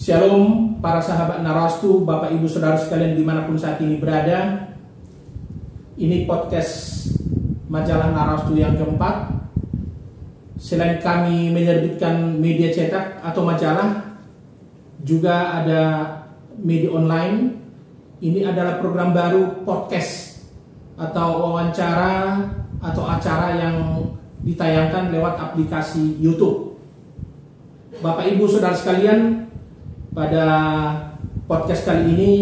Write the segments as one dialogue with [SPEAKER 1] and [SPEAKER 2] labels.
[SPEAKER 1] Shalom para sahabat Narwastu, Bapak Ibu Saudara sekalian dimanapun saat ini berada. Ini podcast majalah Narwastu yang keempat. Selain kami menerbitkan media cetak atau majalah, juga ada media online. Ini adalah program baru podcast atau wawancara atau acara yang ditayangkan lewat aplikasi YouTube. Bapak Ibu Saudara sekalian, pada podcast kali ini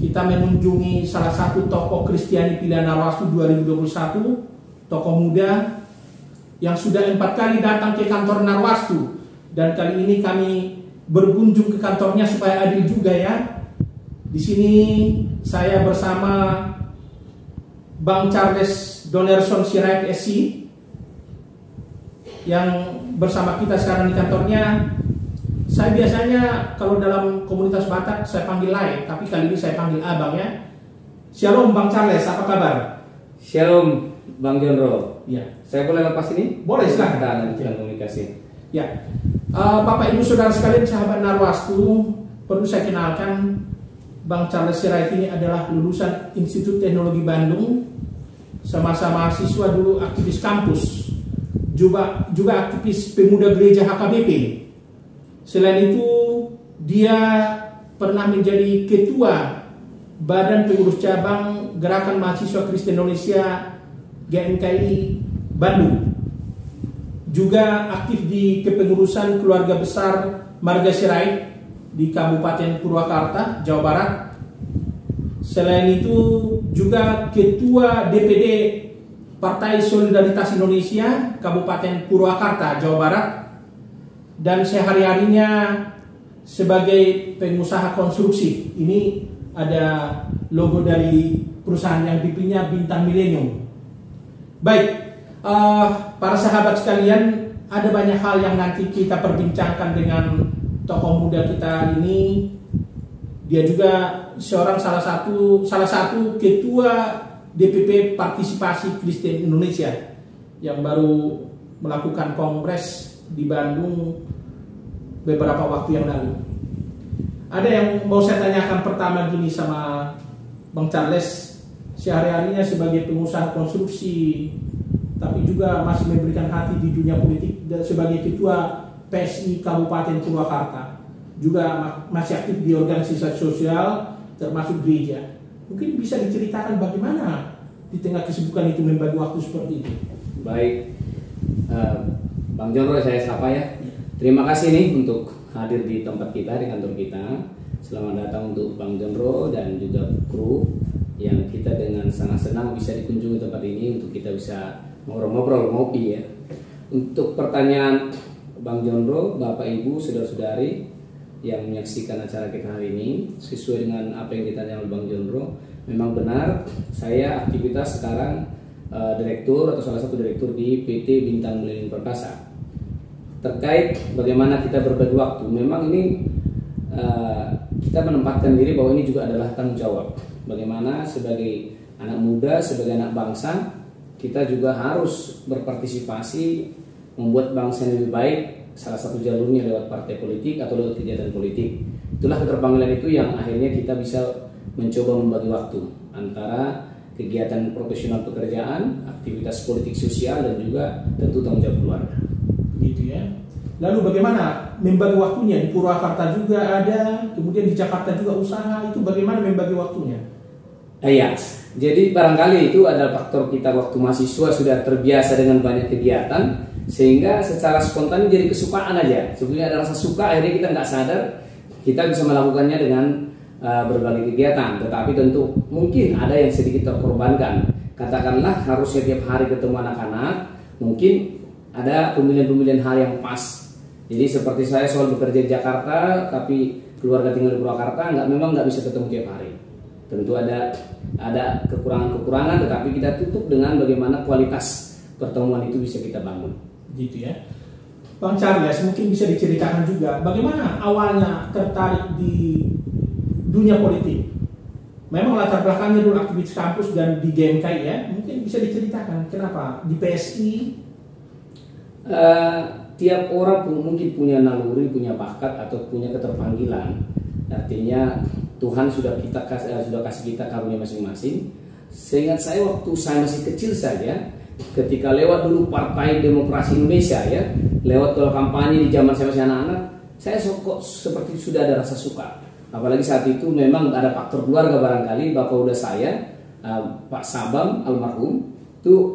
[SPEAKER 1] kita mengunjungi salah satu tokoh Kristiani pilihan Narwastu 2021, tokoh muda yang sudah 4 kali datang ke kantor Narwastu, dan kali ini kami berkunjung ke kantornya supaya adil juga ya. Di sini saya bersama Bang Charles Donerson Sirait SC yang bersama kita sekarang di kantornya. Saya biasanya kalau dalam komunitas Batak saya panggil Lai, tapi kali ini saya panggil Abang ya. Shalom Bang Charles, apa kabar?
[SPEAKER 2] Shalom Bang Jonro.
[SPEAKER 1] Ya.
[SPEAKER 2] Saya boleh lepas ini?
[SPEAKER 1] Boleh, silahkan.
[SPEAKER 2] Kita lanjutkan komunikasi.
[SPEAKER 1] Ya. Bapak Ibu Saudara sekalian, sahabat Narwastu, perlu saya kenalkan Bang Charles Sirait ini adalah lulusan Institut Teknologi Bandung. Sama-sama mahasiswa dulu aktivis kampus, juga aktivis pemuda gereja HKBP. Selain itu, dia pernah menjadi ketua Badan Pengurus Cabang Gerakan Mahasiswa Kristen Indonesia GMKI Bandung. Juga aktif di kepengurusan keluarga besar Marga Sirait di Kabupaten Purwakarta, Jawa Barat. Selain itu, juga ketua DPD Partai Solidaritas Indonesia Kabupaten Purwakarta, Jawa Barat. Dan sehari-harinya sebagai pengusaha konstruksi. Ini ada logo dari perusahaan yang dipimpinnya Bintang Millennium. Baik, para sahabat sekalian, ada banyak hal yang nanti kita perbincangkan dengan tokoh muda kita ini. Dia juga salah satu ketua DPP Partisipasi Kristen Indonesia yang baru melakukan kongres di Bandung beberapa waktu yang lalu. Ada yang mau saya tanyakan pertama gini sama Bang Charles. Sehari-harinya sebagai pengusaha konstruksi, tapi juga masih memberikan hati di dunia politik, dan sebagai ketua PSI Kabupaten Purwakarta, juga masih aktif di organisasi sosial termasuk gereja. Mungkin bisa diceritakan bagaimana di tengah kesibukan itu membagi waktu seperti itu.
[SPEAKER 2] Baik, Bang Jonro, saya sapa ya. Terima kasih nih untuk hadir di tempat kita, di kantor kita. Selamat datang untuk Bang Jonro dan juga kru yang kita dengan sangat senang bisa dikunjungi tempat ini untuk kita bisa ngobrol-ngobrol, ngopi ya. Untuk pertanyaan Bang Jonro, Bapak Ibu, Saudara-saudari yang menyaksikan acara kita hari ini, sesuai dengan apa yang ditanya oleh Bang Jonro, memang benar saya aktivitas sekarang direktur atau salah satu direktur di PT Bintang Millennium Perkasa. Terkait bagaimana kita berbagi waktu, memang ini kita menempatkan diri bahwa ini juga adalah tanggung jawab. Bagaimana sebagai anak muda, sebagai anak bangsa, kita juga harus berpartisipasi membuat bangsa yang lebih baik. Salah satu jalurnya lewat partai politik atau lewat kegiatan politik. Itulah keterpanggilan itu yang akhirnya kita bisa mencoba membagi waktu antara kegiatan profesional pekerjaan, aktivitas politik sosial, dan juga tentu tanggung jawab keluarga.
[SPEAKER 1] Gitu ya. Lalu bagaimana membagi waktunya? Di Purwakarta juga ada, kemudian di Jakarta juga usaha. Itu bagaimana membagi waktunya?
[SPEAKER 2] Iya, jadi barangkali itu adalah faktor kita waktu mahasiswa sudah terbiasa dengan banyak kegiatan, sehingga secara spontan jadi kesukaan aja. Sebenarnya ada rasa suka, akhirnya kita nggak sadar kita bisa melakukannya dengan berbagai kegiatan. Tetapi tentu mungkin ada yang sedikit terkorbankan. Katakanlah harus setiap hari ketemu anak-anak, mungkin ada pemilihan-pemilihan hal yang pas. Jadi seperti saya selalu bekerja di Jakarta, tapi keluarga tinggal di Purwakarta, memang nggak bisa ketemu tiap hari. Tentu ada kekurangan-kekurangan, tetapi kita tutup dengan bagaimana kualitas pertemuan itu bisa kita bangun.
[SPEAKER 1] Gitu ya. Bang Charles, mungkin bisa diceritakan juga bagaimana awalnya tertarik di dunia politik. Memang latar belakangnya dulu aktivis kampus dan di GMKI ya. Mungkin bisa diceritakan kenapa di PSI
[SPEAKER 2] tiap orang mungkin punya naluri, punya bakat atau punya keterpanggilan. Artinya Tuhan sudah kasih kita karunia masing-masing. Seingat saya waktu saya masih kecil saja, ketika lewat dulu Partai Demokrasi Indonesia ya, lewat kalau kampanye di zaman saya masih anak-anak, saya kok seperti sudah ada rasa suka. Apalagi saat itu memang ada faktor keluarga barangkali, bapak udah saya, Pak Sabam almarhum, itu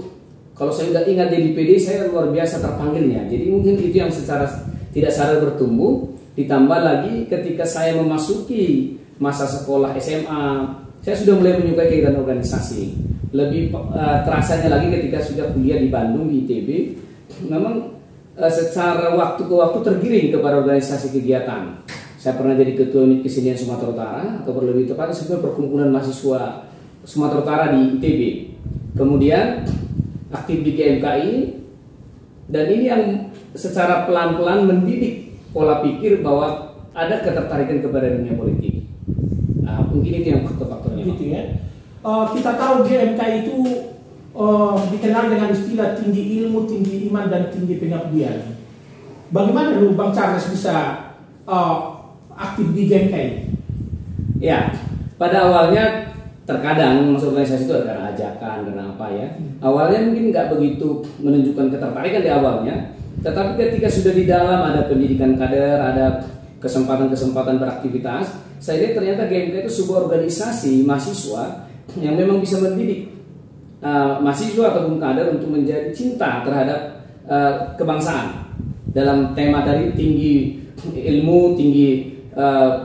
[SPEAKER 2] kalau saya udah ingat jadi PD saya luar biasa terpanggilnya. Jadi mungkin itu yang secara tidak sadar bertumbuh. Ditambah lagi ketika saya memasuki masa sekolah SMA, saya sudah mulai menyukai kegiatan organisasi. Lebih terasanya lagi ketika sudah kuliah di Bandung di ITB, memang secara waktu ke waktu tergiring kepada organisasi kegiatan. Saya pernah jadi ketua unit kesenian Sumatera Utara, atau lebih tepatnya sebagai perkumpulan mahasiswa Sumatera Utara di ITB. Kemudian aktif di KMKI, dan ini yang secara pelan-pelan mendidik pola pikir bahwa ada ketertarikan kepada dunia politik. Nah, mungkin itu yang faktor-faktornya.
[SPEAKER 1] Gitu ya. Kita tahu GMKI itu dikenal dengan istilah tinggi ilmu, tinggi iman, dan tinggi pengabdian. Bagaimana dulu Bang Charles bisa aktif di GMKI?
[SPEAKER 2] Ya, pada awalnya terkadang masuk organisasi itu karena ajakan, karena apa ya. Awalnya mungkin nggak begitu menunjukkan ketertarikan di awalnya, tetapi ketika sudah di dalam ada pendidikan kader, ada kesempatan-kesempatan beraktivitas, saya lihat ternyata GMKI itu sebuah organisasi mahasiswa yang memang bisa mendidik mahasiswa ataupun kader untuk menjadi cinta terhadap kebangsaan. Dalam tema dari tinggi ilmu, tinggi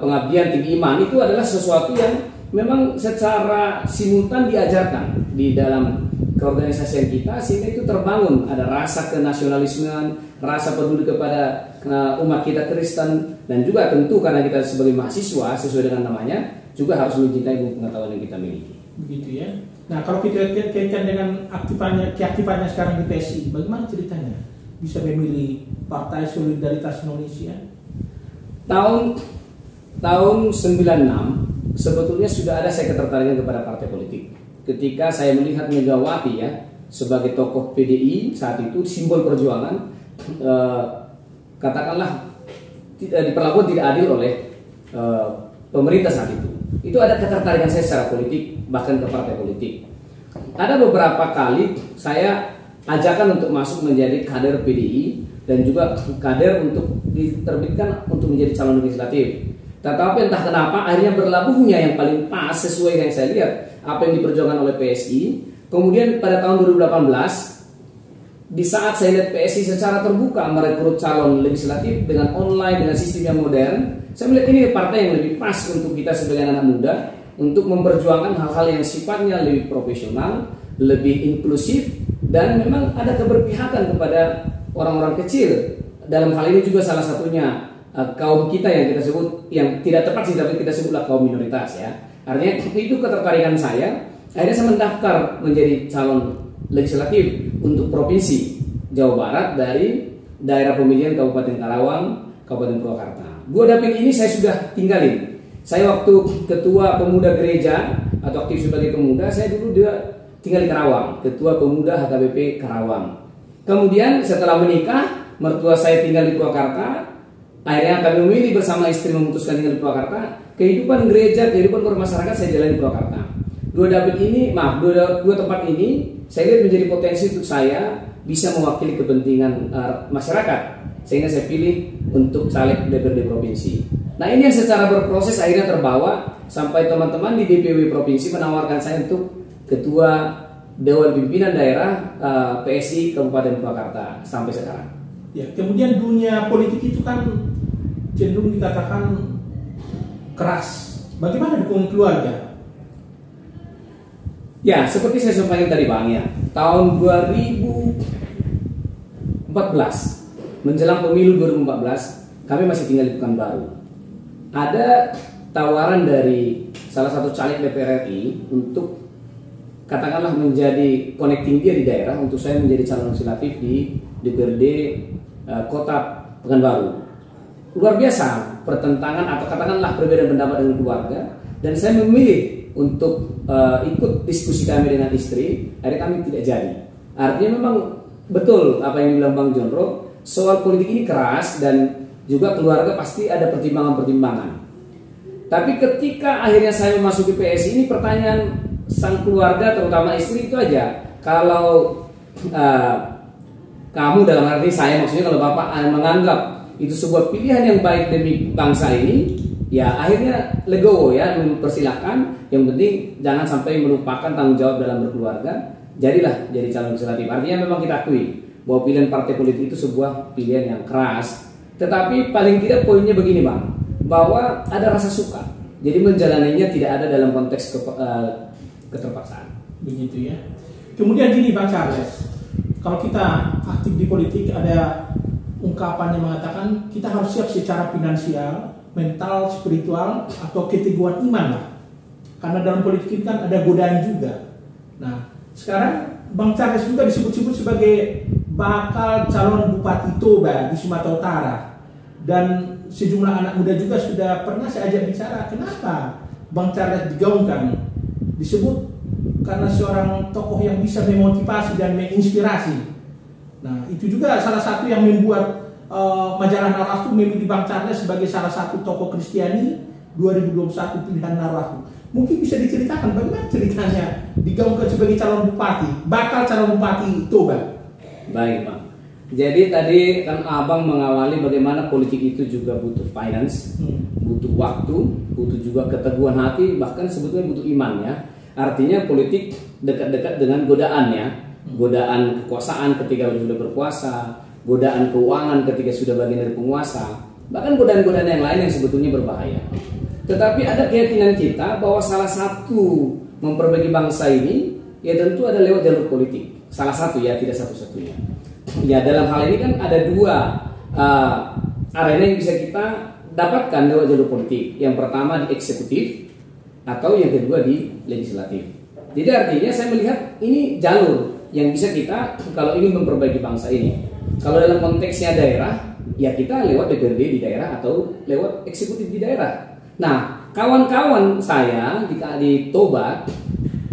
[SPEAKER 2] pengabdian, tinggi iman, itu adalah sesuatu yang memang secara simultan diajarkan di dalam keorganisasian kita, sehingga itu terbangun ada rasa kenasionalismean, rasa peduli kepada umat kita Kristen, dan juga tentu karena kita sebagai mahasiswa sesuai dengan namanya juga harus mencintai ilmu pengetahuan yang kita miliki.
[SPEAKER 1] Begitu ya. Nah, kalau kita kaitkan dengan keaktifannya sekarang di PSI, bagaimana ceritanya bisa memilih Partai Solidaritas Indonesia?
[SPEAKER 2] Tahun 96 sebetulnya sudah ada saya ketertarikan kepada partai politik. Ketika saya melihat Megawati ya sebagai tokoh PDI saat itu simbol perjuangan, katakanlah diperlakukan tidak adil oleh pemerintah saat itu. Itu ada ketertarikan saya secara politik, bahkan ke partai politik. Ada beberapa kali saya ajakan untuk masuk menjadi kader PDI dan juga kader untuk diterbitkan untuk menjadi calon legislatif. Tetapi entah kenapa akhirnya berlabuhnya yang paling pas sesuai yang saya lihat apa yang diperjuangkan oleh PSI. Kemudian pada tahun 2018, di saat saya lihat PSI secara terbuka merekrut calon legislatif dengan online, dengan sistem yang modern, saya melihat ini partai yang lebih pas untuk kita sebagai anak muda untuk memperjuangkan hal-hal yang sifatnya lebih profesional, lebih inklusif, dan memang ada keberpihakan kepada orang-orang kecil. Dalam hal ini juga salah satunya kaum kita yang kita sebut, yang tidak tepat sih tapi kita sebutlah kaum minoritas ya. Artinya itu ketertarikan saya. Akhirnya saya mendaftar menjadi calon legislatif untuk provinsi Jawa Barat dari daerah pemilihan Kabupaten Karawang, Kabupaten Purwakarta. Dua dapil ini saya sudah tinggalin. Saya waktu ketua pemuda gereja atau aktif sebagai pemuda, saya dulu tinggal di Karawang, ketua pemuda HKBP Karawang. Kemudian setelah menikah, mertua saya tinggal di Purwakarta. Akhirnya kami memilih bersama istri memutuskan tinggal di Purwakarta. Kehidupan gereja, kehidupan bermasyarakat saya jalani di Purwakarta. Dua tempat ini saya lihat menjadi potensi untuk saya bisa mewakili kepentingan masyarakat, sehingga saya pilih untuk caleg DPRD provinsi. Nah, ini yang secara berproses akhirnya terbawa sampai teman-teman di DPW provinsi menawarkan saya untuk ketua Dewan Pimpinan Daerah PSI Kabupaten Purwakarta sampai sekarang.
[SPEAKER 1] Ya, kemudian dunia politik itu kan cenderung dikatakan keras. Bagaimana dukungan keluarga?
[SPEAKER 2] Ya, seperti saya sampaikan tadi Bang ya, tahun 2014 menjelang pemilu 2014 kami masih tinggal di Pekanbaru. Ada tawaran dari salah satu caleg DPR RI untuk katakanlah menjadi connecting dia di daerah untuk saya menjadi calon legislatif di DPRD Kota Pekanbaru. Luar biasa pertentangan atau katakanlah perbedaan pendapat dengan keluarga, dan saya memilih untuk ikut diskusi kami dengan istri. Akhirnya kami tidak jadi. Artinya memang betul apa yang dibilang Bang Jonro, soal politik ini keras dan juga keluarga pasti ada pertimbangan-pertimbangan. Tapi ketika akhirnya saya memasuki PSI ini, pertanyaan sang keluarga terutama istri itu aja, kalau kamu, dalam arti saya maksudnya, kalau bapak menganggap itu sebuah pilihan yang baik demi bangsa ini, ya akhirnya legowo ya, mempersilahkan. Yang penting jangan sampai melupakan tanggung jawab dalam berkeluarga. Jadilah jadi calon legislatif. Artinya memang kita akui bahwa pilihan partai politik itu sebuah pilihan yang keras. Tetapi paling tidak poinnya begini Bang, bahwa ada rasa suka. Jadi menjalaninya tidak ada dalam konteks keterpaksaan.
[SPEAKER 1] Begitu ya. Kemudian gini Bang Charles, kalau kita aktif di politik ada ungkapan yang mengatakan kita harus siap secara finansial, mental, spiritual, atau keteguhan iman lah. Karena dalam politik ini kan ada godaan juga. Nah, sekarang Bang Charles juga disebut-sebut sebagai bakal calon Bupati Toba di Sumatera Utara. Dan sejumlah anak muda juga sudah pernah saya ajak bicara, kenapa Bang Charles digaungkan? Disebut karena seorang tokoh yang bisa memotivasi dan menginspirasi. Nah, itu juga salah satu yang membuat majalah Narwastu memilih Bang Charles sebagai salah satu tokoh Kristiani 2021 pilihan Narwastu. Mungkin bisa diceritakan bagaimana ceritanya digaungkan sebagai calon bupati, bakal calon bupati Toba.
[SPEAKER 2] Baik Bang. Jadi tadi kan Abang mengawali bagaimana politik itu juga butuh finance, butuh waktu, butuh juga keteguhan hati, bahkan sebetulnya butuh iman ya. Artinya politik dekat-dekat dengan godaannya, godaan kekuasaan ketika sudah berkuasa, godaan keuangan ketika sudah bagian dari penguasa, bahkan godaan-godaan yang lain yang sebetulnya berbahaya. Tetapi ada keyakinan kita bahwa salah satu memperbaiki bangsa ini ya tentu ada lewat jalur politik. Salah satu ya, tidak satu-satunya. Ya dalam hal ini kan ada dua arena yang bisa kita dapatkan lewat jalur politik. Yang pertama di eksekutif atau yang kedua di legislatif. Jadi artinya saya melihat ini jalur yang bisa kita kalau ingin memperbaiki bangsa ini. Kalau dalam konteksnya daerah, ya kita lewat DPRD di daerah atau lewat eksekutif di daerah. Nah, kawan-kawan saya di Toba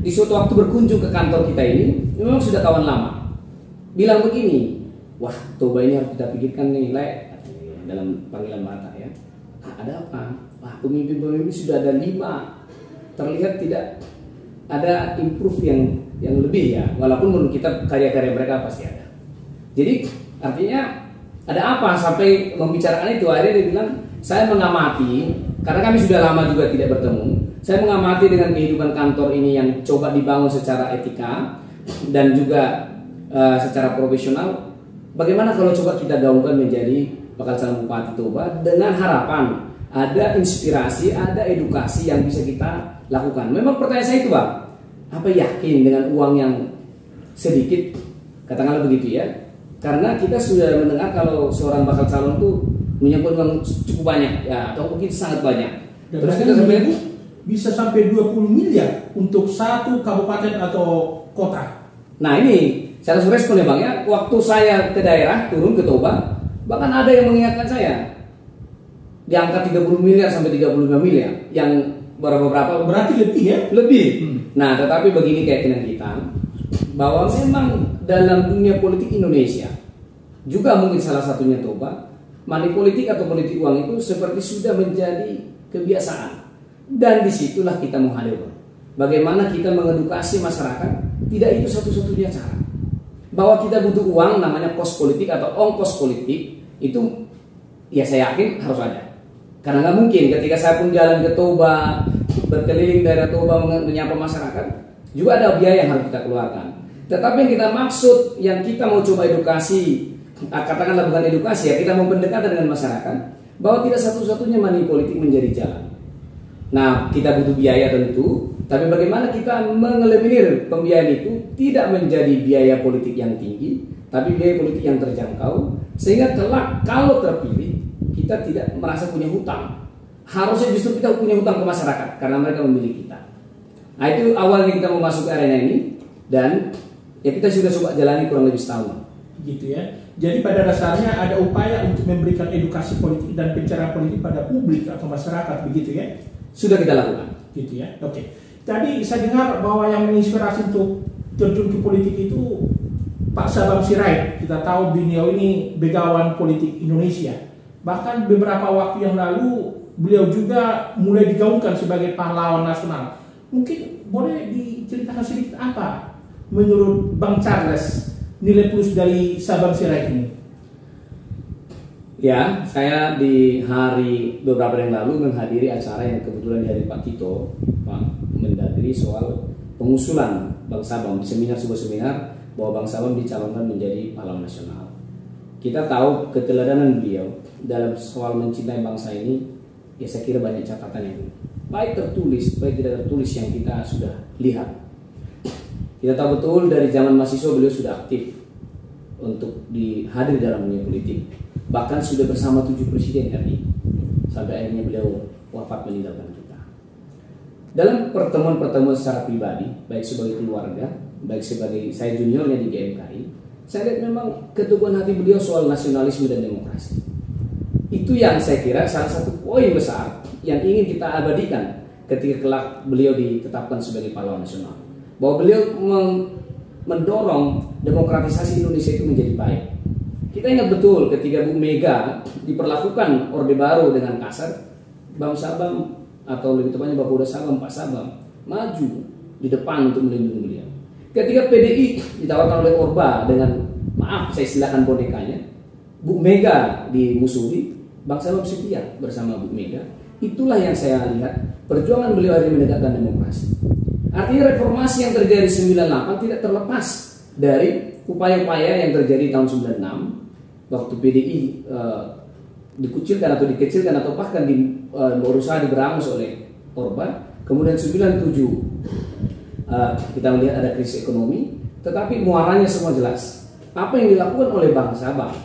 [SPEAKER 2] di suatu waktu berkunjung ke kantor kita ini memang sudah kawan lama. Bilang begini, wah Toba ini harus kita pikirkan nih, dalam panggilan mata ya. Ada apa? Wah pemimpin-pemimpin sudah ada 5, terlihat tidak ada improve yang lebih ya. Walaupun menurut kita karya-karya mereka pasti ada. Jadi artinya ada apa sampai membicarakan itu? Akhirnya dia bilang, saya mengamati, karena kami sudah lama juga tidak bertemu, saya mengamati dengan kehidupan kantor ini yang coba dibangun secara etika dan juga secara profesional. Bagaimana kalau coba kita gaungkan menjadi bakal calon bupati Toba dengan harapan ada inspirasi, ada edukasi yang bisa kita lakukan. Memang pertanyaan saya itu Bang, apa yakin dengan uang yang sedikit, katakanlah begitu ya? Karena kita sudah mendengar kalau seorang bakal calon itu menyangkut uang cukup banyak ya, atau mungkin sangat banyak.
[SPEAKER 1] Dan
[SPEAKER 2] terus kita sampai
[SPEAKER 1] bisa sampai 20 miliar untuk satu kabupaten atau kota.
[SPEAKER 2] Nah ini saya harus respon ya Bang ya. Waktu saya ke daerah turun ke Toba, bahkan ada yang mengingatkan saya di angka 30 miliar sampai 35 miliar, yang berapa
[SPEAKER 1] berarti lebih ya?
[SPEAKER 2] Lebih. Nah tetapi begini keyakinan kita, bahwa memang dalam dunia politik Indonesia juga mungkin salah satunya Toba, money politik atau politik uang itu seperti sudah menjadi kebiasaan. Dan disitulah kita mau hadir. Bagaimana kita mengedukasi masyarakat, tidak itu satu-satunya cara. Bahwa kita butuh uang, namanya kos politik atau ongkos politik, itu ya saya yakin harus ada. Karena nggak mungkin ketika saya pun jalan ke Toba, berkeliling daerah Toba menyapa masyarakat, juga ada biaya yang harus kita keluarkan. Tetapi yang kita maksud, yang kita mau coba edukasi, katakanlah bukan edukasi ya, kita mau pendekatan dengan masyarakat, bahwa tidak satu-satunya money politik menjadi jalan. Nah, kita butuh biaya tentu, tapi bagaimana kita mengeliminir pembiayaan itu tidak menjadi biaya politik yang tinggi, tapi biaya politik yang terjangkau, sehingga kelak kalau terpilih kita tidak merasa punya hutang. Harusnya justru kita punya hutang ke masyarakat karena mereka memilih kita. Nah, itu awalnya kita mau masuk ke arena ini, dan ya kita sudah coba jalani kurang lebih setahun.
[SPEAKER 1] Gitu ya. Jadi pada dasarnya ada upaya untuk memberikan edukasi politik dan pencerahan politik pada publik atau masyarakat, begitu ya.
[SPEAKER 2] Sudah kita lakukan.
[SPEAKER 1] Gitu ya. Oke. Tadi saya dengar bahwa yang menginspirasi untuk terjun ke politik itu Pak Sabam Sirait, kita tahu beliau ini begawan politik Indonesia. Bahkan beberapa waktu yang lalu beliau juga mulai digaungkan sebagai pahlawan nasional. Mungkin boleh diceritakan sedikit apa menurut Bang Charles nilai plus dari Sabam Sirait ini?
[SPEAKER 2] Ya, saya di hari beberapa hari yang lalu menghadiri acara yang kebetulan dihadiri Pak Tito, Pak Mendagri, soal pengusulan Bang Sabam di sebuah seminar bahwa Bang Sabam dicalonkan menjadi pahlawan nasional. Kita tahu keteladanan beliau dalam soal mencintai bangsa ini, ya saya kira banyak catatan yang baik tertulis, baik tidak tertulis yang kita sudah lihat. Kita tahu betul dari zaman mahasiswa beliau sudah aktif untuk hadir dalam dunia politik. Bahkan sudah bersama 7 presiden RI sampai akhirnya beliau wafat meninggalkan kita. Dalam pertemuan-pertemuan secara pribadi, baik sebagai keluarga, baik sebagai saya juniornya di GMKI, saya lihat memang keteguhan hati beliau soal nasionalisme dan demokrasi. Itu yang saya kira salah satu poin besar yang ingin kita abadikan ketika kelak beliau ditetapkan sebagai pahlawan nasional. Bahwa beliau mendorong demokratisasi Indonesia itu menjadi baik. Kita ingat betul ketika Bu Mega diperlakukan Orde Baru dengan kasar, Bang Sabam atau lebih tepatnya Bapak Sabam, Pak Sabam maju di depan untuk melindungi beliau. Ketika PDI ditawarkan oleh Orba dengan maaf saya silakan bonekanya, Bu Mega dimusuhi, Bang Sabam setia bersama Bu Mega. Itulah yang saya lihat perjuangan beliau hari menegakkan demokrasi. Artinya reformasi yang terjadi 98 tidak terlepas dari upaya-upaya yang terjadi tahun 96 waktu PDI dikucilkan atau dikecilkan atau bahkan berusaha diberangus oleh Orba. Kemudian 97 kita melihat ada krisis ekonomi, tetapi muaranya semua jelas. Apa yang dilakukan oleh Bang Sabam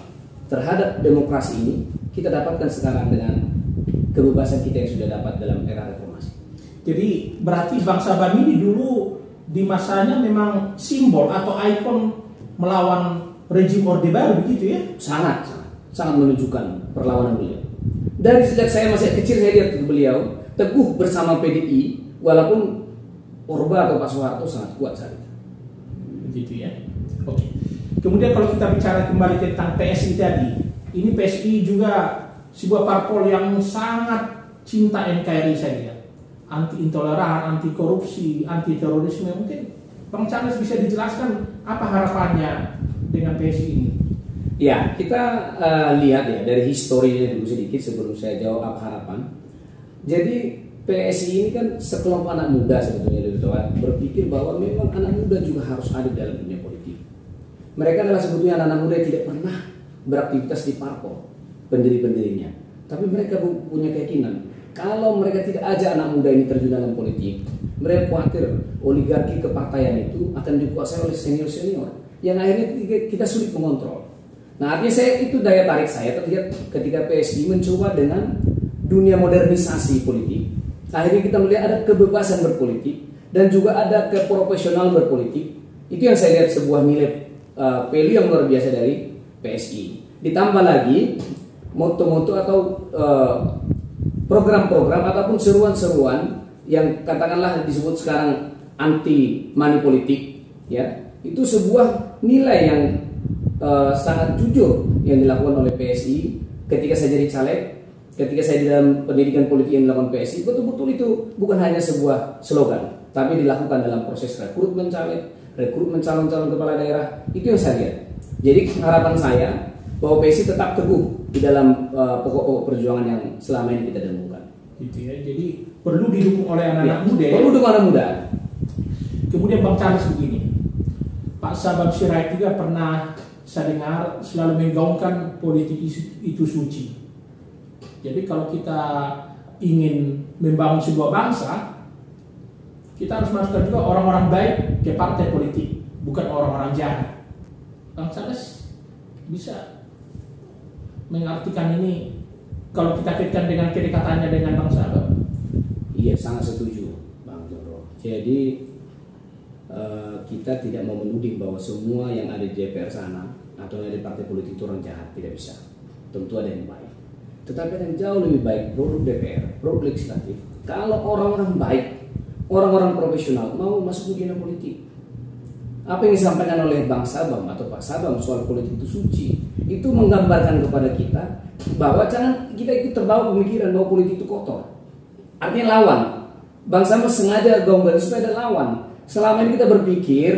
[SPEAKER 2] terhadap demokrasi ini kita dapatkan sekarang dengan kebebasan kita yang sudah dapat dalam era reformasi. Jadi
[SPEAKER 1] berarti Bang Sabam ini dulu di masanya memang simbol atau ikon melawan rejim Orde Baru begitu ya?
[SPEAKER 2] Sangat menunjukkan perlawanan beliau. Dari sejak saya masih kecil saya lihat beliau teguh bersama PDI walaupun Orba atau Pak Soeharto sangat kuat saat itu.
[SPEAKER 1] Begitu ya. Oke. Kemudian kalau kita bicara kembali tentang PSI tadi, ini PSI juga sebuah parpol yang sangat cinta NKRI saya lihat. Anti intoleran, anti korupsi, anti terorisme. Mungkin Bang Charles bisa dijelaskan apa harapannya dengan PSI ini?
[SPEAKER 2] Ya, kita lihat ya dari historinya dulu sedikit sebelum saya jawab apa harapan. Jadi PSI ini kan sekelompok anak muda sebetulnya lebih tepat berpikir bahwa memang anak muda juga harus ada dalam dunia politik. Mereka adalah sebetulnya anak muda yang tidak pernah beraktivitas di parpol pendiri-pendirinya, tapi mereka punya keyakinan kalau mereka tidak ajak anak muda ini terjun dalam politik, mereka khawatir oligarki kepartaian itu akan dikuasai oleh senior-senior yang akhirnya kita sulit mengontrol. Nah, artinya itu daya tarik saya terlihat ketika PSI mencoba dengan dunia modernisasi politik. Akhirnya kita melihat ada kebebasan berpolitik dan juga ada keprofesional berpolitik. Itu yang saya lihat sebuah nilai value yang luar biasa dari PSI. Ditambah lagi moto-moto atau program-program ataupun seruan-seruan yang katakanlah disebut sekarang anti money politik, ya itu sebuah nilai yang sangat jujur yang dilakukan oleh PSI ketika saya jadi caleg, ketika saya di dalam pendidikan politik yang dilakukan PSI, betul-betul itu bukan hanya sebuah slogan, tapi dilakukan dalam proses rekrutmen caleg, rekrutmen calon-calon kepala daerah. Itu yang saya lihat. Jadi harapan saya bahwa PSI tetap teguh di dalam pokok-pokok perjuangan yang selama ini kita dengungkan.
[SPEAKER 1] Gitu ya. Jadi perlu didukung oleh anak-anak muda.
[SPEAKER 2] Perlu didukung anak muda.
[SPEAKER 1] Kemudian Bang Charles begini, Pak Sabam Sirait juga pernah saya dengar selalu menggaungkan politik itu suci. Jadi kalau kita ingin membangun sebuah bangsa, kita harus masukkan juga orang-orang baik ke partai politik, bukan orang-orang jahat. Bang Charles bisa mengartikan ini kalau kita kaitkan dengan kedekatannya dengan Bang Sabam?
[SPEAKER 2] Iya, sangat setuju Bang Joro. Jadi kita tidak mau menuding bahwa semua yang ada di DPR sana atau yang ada di partai politik itu orang jahat, tidak bisa. Tentu ada yang baik. Tetapi ada yang jauh lebih baik produk DPR, produk legislatif. Kalau orang-orang baik, orang-orang profesional mau masuk ke dunia politik. apa yang disampaikan oleh Bang Sabam atau Pak Sabam soal politik itu suci, itu menggambarkan kepada kita bahwa jangan kita ikut terbawa pemikiran bahwa politik itu kotor. Artinya lawan. Bang Sabam sengaja gaungkan supaya ada lawan. Selama ini kita berpikir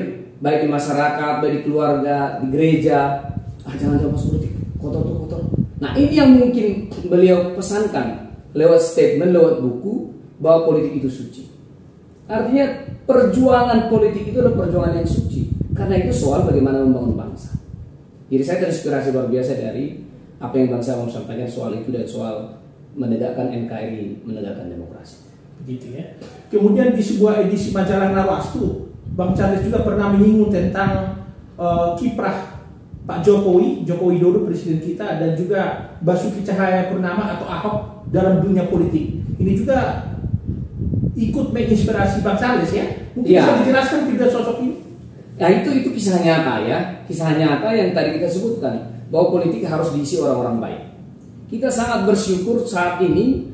[SPEAKER 2] baik di masyarakat, baik di keluarga, di gereja, jangan masuk politik, kotor tuh kotor. Nah ini yang mungkin beliau pesankan lewat statement, lewat buku, bahwa politik itu suci. Artinya perjuangan politik itu adalah perjuangan yang suci, karena itu soal bagaimana membangun bangsa. Jadi saya terinspirasi luar biasa dari apa yang Bang Sabam sampaikan soal itu dan soal menegakkan NKRI, menegakkan demokrasi.
[SPEAKER 1] Begitu ya. Kemudian di sebuah edisi majalah Narwastu, Bang Charles juga pernah menyinggung tentang kiprah Pak Jokowi, Joko Widodo presiden kita, dan juga Basuki Cahayapurnama atau Ahok dalam dunia politik. Ini juga ikut menginspirasi Bang Charles ya. Mungkin bisa dijelaskan tiga sosok ini?
[SPEAKER 2] Nah itu kisah nyata ya, kisah nyata yang tadi kita sebutkan bahwa politik harus diisi orang-orang baik. Kita sangat bersyukur saat ini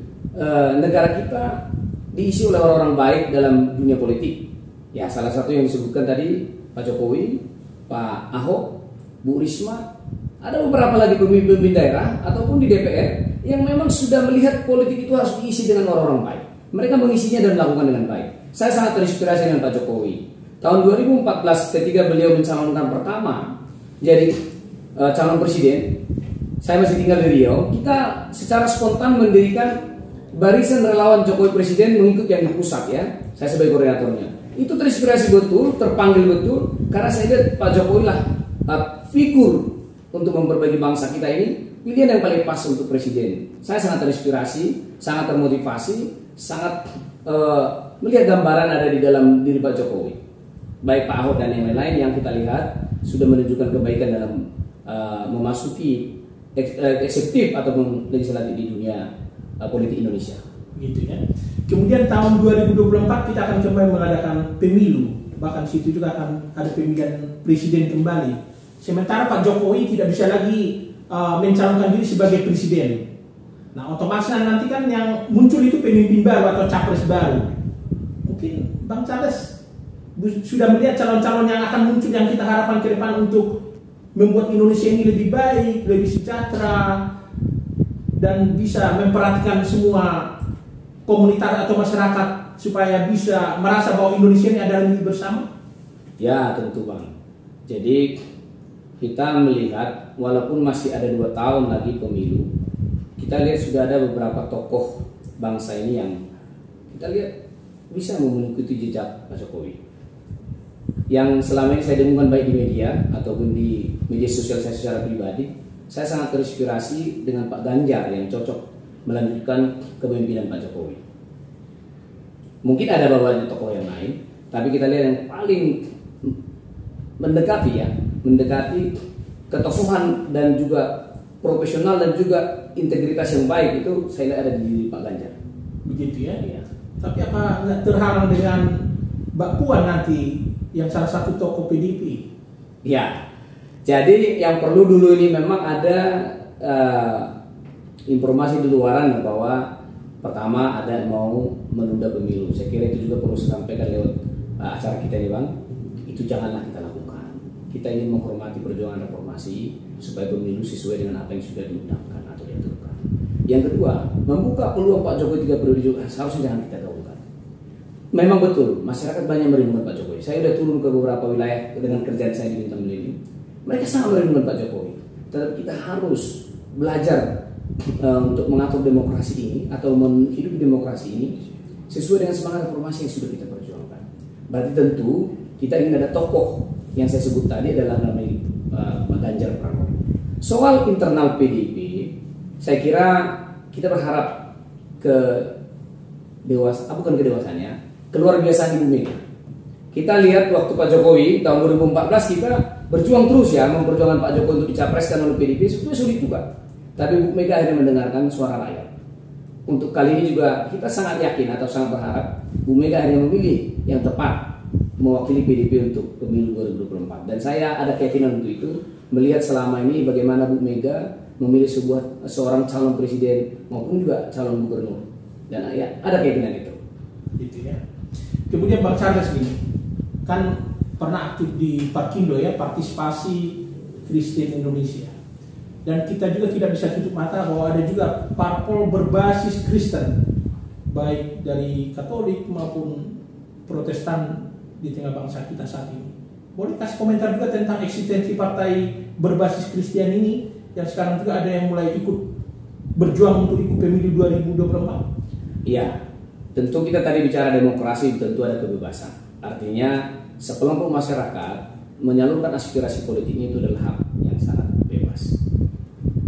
[SPEAKER 2] negara kita diisi oleh orang-orang baik dalam dunia politik. Ya salah satu yang disebutkan tadi Pak Jokowi, Pak Ahok, Bu Risma, ada beberapa lagi pemimpin daerah ataupun di DPR yang memang sudah melihat politik itu harus diisi dengan orang-orang baik. Mereka mengisinya dan melakukan dengan baik. Saya sangat terinspirasi dengan Pak Jokowi. Tahun 2014 ketika beliau mencalonkan pertama jadi calon presiden, saya masih tinggal di Riau, kita secara spontan mendirikan barisan relawan Jokowi presiden mengikut yang di pusat ya. Saya sebagai koordinatornya. Itu terinspirasi betul, terpanggil betul, karena saya lihat Pak Jokowi lah figur untuk memperbaiki bangsa kita ini, pilihan yang paling pas untuk presiden. Saya sangat terinspirasi, sangat termotivasi, sangat melihat gambaran ada di dalam diri Pak Jokowi. Baik Pak Ahok dan yang lain-lain yang kita lihat sudah menunjukkan kebaikan dalam memasuki eksekutif ataupun legislatif di dunia politik Indonesia.
[SPEAKER 1] Gitu ya. Kemudian tahun 2024 kita akan kembali mengadakan pemilu, bahkan situ juga akan ada pemilihan presiden kembali. Sementara Pak Jokowi tidak bisa lagi mencalonkan diri sebagai presiden. Nah, otomatis nanti kan yang muncul itu pemimpin baru atau capres baru. Mungkin Bang Charles sudah melihat calon-calon yang akan muncul yang kita harapkan ke depan untuk membuat Indonesia ini lebih baik, lebih sejahtera, dan bisa memperhatikan semua komunitas atau masyarakat supaya bisa merasa bahwa Indonesia ini adalah milik bersama?
[SPEAKER 2] Ya tentu Bang. Jadi kita melihat walaupun masih ada 2 tahun lagi pemilu, kita lihat sudah ada beberapa tokoh bangsa ini yang kita lihat bisa mengikuti jejak Pak Jokowi. Yang selama ini saya dengungkan baik di media ataupun di media sosial saya secara pribadi, saya sangat terinspirasi dengan Pak Ganjar yang cocok melanjutkan kepemimpinan Pak Jokowi. Mungkin ada beberapa tokoh yang lain, tapi kita lihat yang paling mendekati ketokohan dan juga profesional dan juga integritas yang baik itu saya lihat ada di Pak Ganjar.
[SPEAKER 1] Begitu ya? Ya. Tapi apa nggak terhalang dengan Mbak Puan nanti yang salah satu tokoh PDIP?
[SPEAKER 2] Ya. Jadi yang perlu dulu ini memang ada informasi di luaran bahwa pertama ada mau menunda pemilu. Saya kira itu juga perlu disampaikan lewat acara kita nih Bang. Itu janganlah kita lakukan. Kita ingin menghormati perjuangan reformasi supaya pemilu sesuai dengan apa yang sudah diundangkan atau diaturkan. Yang kedua, membuka peluang Pak Jokowi 3 periode juga seharusnya jangan kita gaungkan. Memang betul masyarakat banyak merindukan Pak Jokowi. Saya sudah turun ke beberapa wilayah dengan kerjaan saya di Bintang Milenium. Mereka sangat merindukan Pak Jokowi. Tetapi kita harus belajar untuk mengatur demokrasi ini atau menghidupi demokrasi ini sesuai dengan semangat reformasi yang sudah kita perjuangkan. Berarti tentu kita ingin ada tokoh yang saya sebut tadi adalah namanya Pak Ganjar Pranowo. Soal internal PDIP, saya kira kita berharap keluar biasaan Ibu Mega. Kita lihat waktu Pak Jokowi tahun 2014 kita berjuang terus ya memperjuangkan Pak Jokowi untuk dicapreskan oleh PDIP, sebetulnya sulit juga. Tapi Bu Mega akhirnya mendengarkan suara rakyat. Untuk kali ini juga kita sangat yakin atau sangat berharap Bu Mega akhirnya memilih yang tepat mewakili PDIP untuk pemilu 2024. Dan saya ada keyakinan untuk itu, melihat selama ini bagaimana Bu Mega memilih seorang calon presiden maupun juga calon gubernur. Dan ya ada keyakinan itu.
[SPEAKER 1] Gitu ya. Kemudian Bang Charles ini kan pernah aktif di Parkindo ya, Partisipasi Kristen Indonesia. Dan kita juga tidak bisa tutup mata bahwa ada juga parpol berbasis Kristen, baik dari Katolik maupun Protestan di tengah bangsa kita saat ini. Boleh kasih komentar juga tentang eksistensi partai berbasis Kristen ini yang sekarang juga ada yang mulai ikut berjuang untuk ikut pemilu 2024?
[SPEAKER 2] Iya, tentu kita tadi bicara demokrasi, tentu ada kebebasan. Artinya sekelompok masyarakat menyalurkan aspirasi politiknya itu adalah hak yang sangat bebas.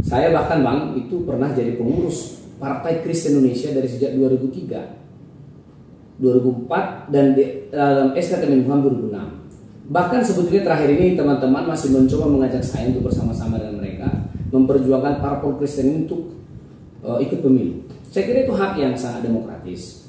[SPEAKER 2] Saya bahkan Bang itu pernah jadi pengurus Partai Kristen Indonesia dari sejak 2003, 2004 dan dalam SK Kemenkumham 2006. Bahkan sebetulnya terakhir ini teman-teman masih mencoba mengajak saya untuk bersama-sama dengan mereka memperjuangkan parpol Kristen untuk ikut pemilu. Saya kira itu hak yang sangat demokratis.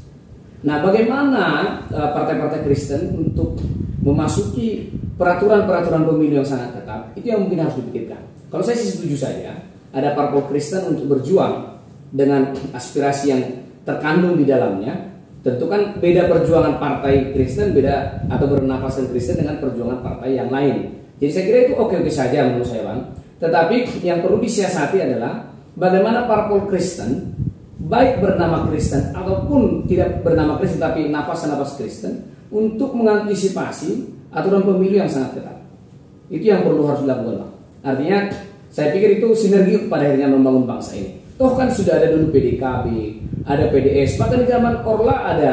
[SPEAKER 2] Nah, bagaimana partai-partai Kristen untuk memasuki peraturan-peraturan pemilu yang sangat ketat, itu yang mungkin harus dipikirkan. Kalau saya sih setuju saja, ada parpol Kristen untuk berjuang dengan aspirasi yang terkandung di dalamnya. Tentu kan beda perjuangan partai Kristen beda atau bernafaskan Kristen dengan perjuangan partai yang lain. Jadi saya kira itu oke-oke saja menurut saya Bang. Tetapi yang perlu disiasati adalah bagaimana parpol Kristen baik bernama Kristen ataupun tidak bernama Kristen tapi nafas-nafas Kristen untuk mengantisipasi aturan pemilu yang sangat ketat. Itu yang perlu harus dilakukan Bang. Artinya saya pikir itu sinergi pada akhirnya membangun bangsa ini. Toh kan sudah ada dulu PDKB, ada PDS, bahkan di zaman Orla ada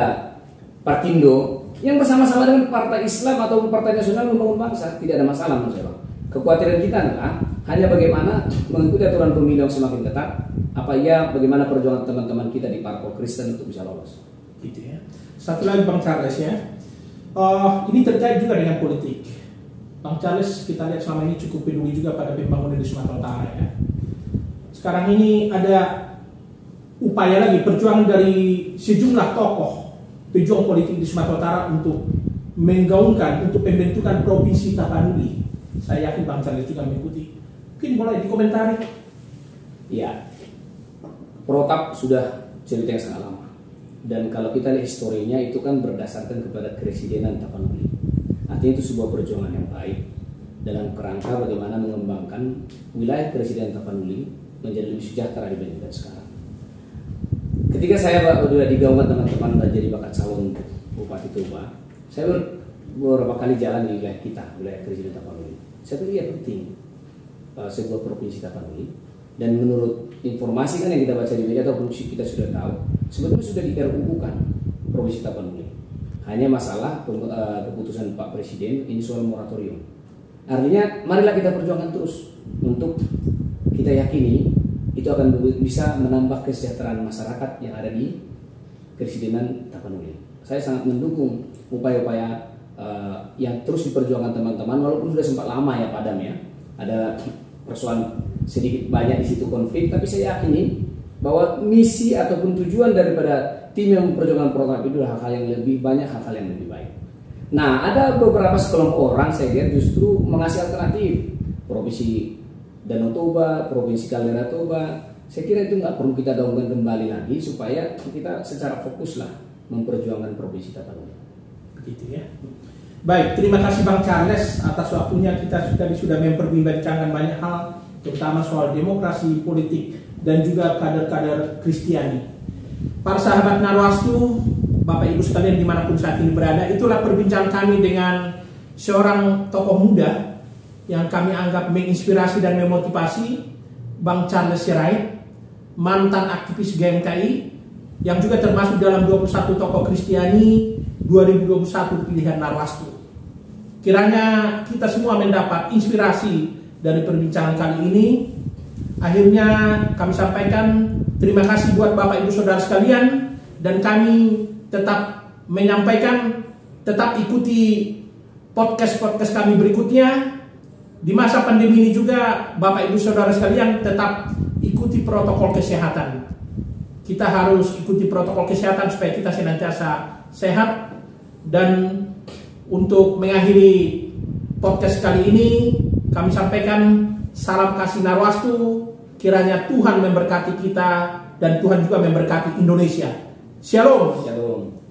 [SPEAKER 2] Parkindo yang bersama-sama dengan partai Islam atau partai nasional membangun bangsa. Tidak ada masalah menurut saya Bang. Kekhawatiran kita adalah hanya bagaimana mengikuti aturan pemilu yang semakin ketat. Bagaimana perjuangan teman-teman kita di parpol Kristen untuk bisa lolos.
[SPEAKER 1] Gitu ya. Satu lagi Bang Charles ya. Ini terkait juga dengan politik. Bang Charles kita lihat selama ini cukup peduli juga pada pembangunan di Sumatera Utara ya. Sekarang ini ada upaya lagi perjuangan dari sejumlah tokoh pejuang politik di Sumatera Utara untuk menggaungkan untuk pembentukan provinsi Tapanuli. Saya yakin Bang Charles juga mengikuti. Mungkin boleh dikomentari.
[SPEAKER 2] Ya, Protap sudah cerita yang sangat lama. Dan kalau kita lihat historinya itu kan berdasarkan kepada Kepresidenan Tapanuli. Artinya itu sebuah perjuangan yang baik dalam kerangka bagaimana mengembangkan wilayah Presiden Tapanuli menjadi lebih sejahtera dibandingkan sekarang. Ketika saya sudah digaungkan teman-teman dan jadi bakal calon Bupati Toba, saya beberapa kali jalan di wilayah kita, wilayah Presiden Tapanuli. Saya pikir penting sebuah provinsi Tapanuli. Dan menurut informasi kan yang kita baca di media ataupun kita sudah tahu, sebetulnya sudah di RUU kan provinsi Tapanuli. Hanya masalah keputusan Pak Presiden ini soal moratorium. Artinya marilah kita perjuangkan terus untuk kita yakini itu akan bisa menambah kesejahteraan masyarakat yang ada di Kepresidenan Tapanuli. Saya sangat mendukung upaya-upaya yang terus diperjuangkan teman-teman walaupun sudah sempat lama ya padam ya. Ada persoalan sedikit banyak di situ konflik, tapi saya yakini bahwa misi ataupun tujuan daripada tim yang memperjuangkan program itu adalah hal-hal yang lebih banyak, hal-hal yang lebih baik. Nah, ada beberapa sekelompok orang saya lihat justru mengasih alternatif provinsi Danau Toba, provinsi Kaldera Toba. Saya kira itu nggak perlu kita gaungkan kembali lagi supaya kita secara fokus lah memperjuangkan provinsi Tapanuli.
[SPEAKER 1] Begitu ya. Baik, terima kasih Bang Charles atas waktunya. Kita sudah memperbincangkan banyak hal, terutama soal demokrasi, politik, dan juga kader-kader Kristiani. Para sahabat Narwastu, Bapak Ibu sekalian dimanapun saat ini berada, itulah perbincangan kami dengan seorang tokoh muda yang kami anggap menginspirasi dan memotivasi, Bang Charles Sirait, mantan aktivis GMKI, yang juga termasuk dalam 21 tokoh Kristiani 2021 pilihan Narwastu. Kiranya kita semua mendapat inspirasi dari perbincangan kali ini. Akhirnya kami sampaikan terima kasih buat Bapak Ibu Saudara sekalian, dan kami tetap menyampaikan tetap ikuti podcast-podcast kami berikutnya. Di masa pandemi ini juga Bapak Ibu Saudara sekalian tetap ikuti protokol kesehatan. Kita harus ikuti protokol kesehatan supaya kita senantiasa sehat. Dan untuk mengakhiri podcast kali ini kami sampaikan salam kasih Narwastu. Kiranya Tuhan memberkati kita dan Tuhan juga memberkati Indonesia. Shalom.
[SPEAKER 2] Shalom.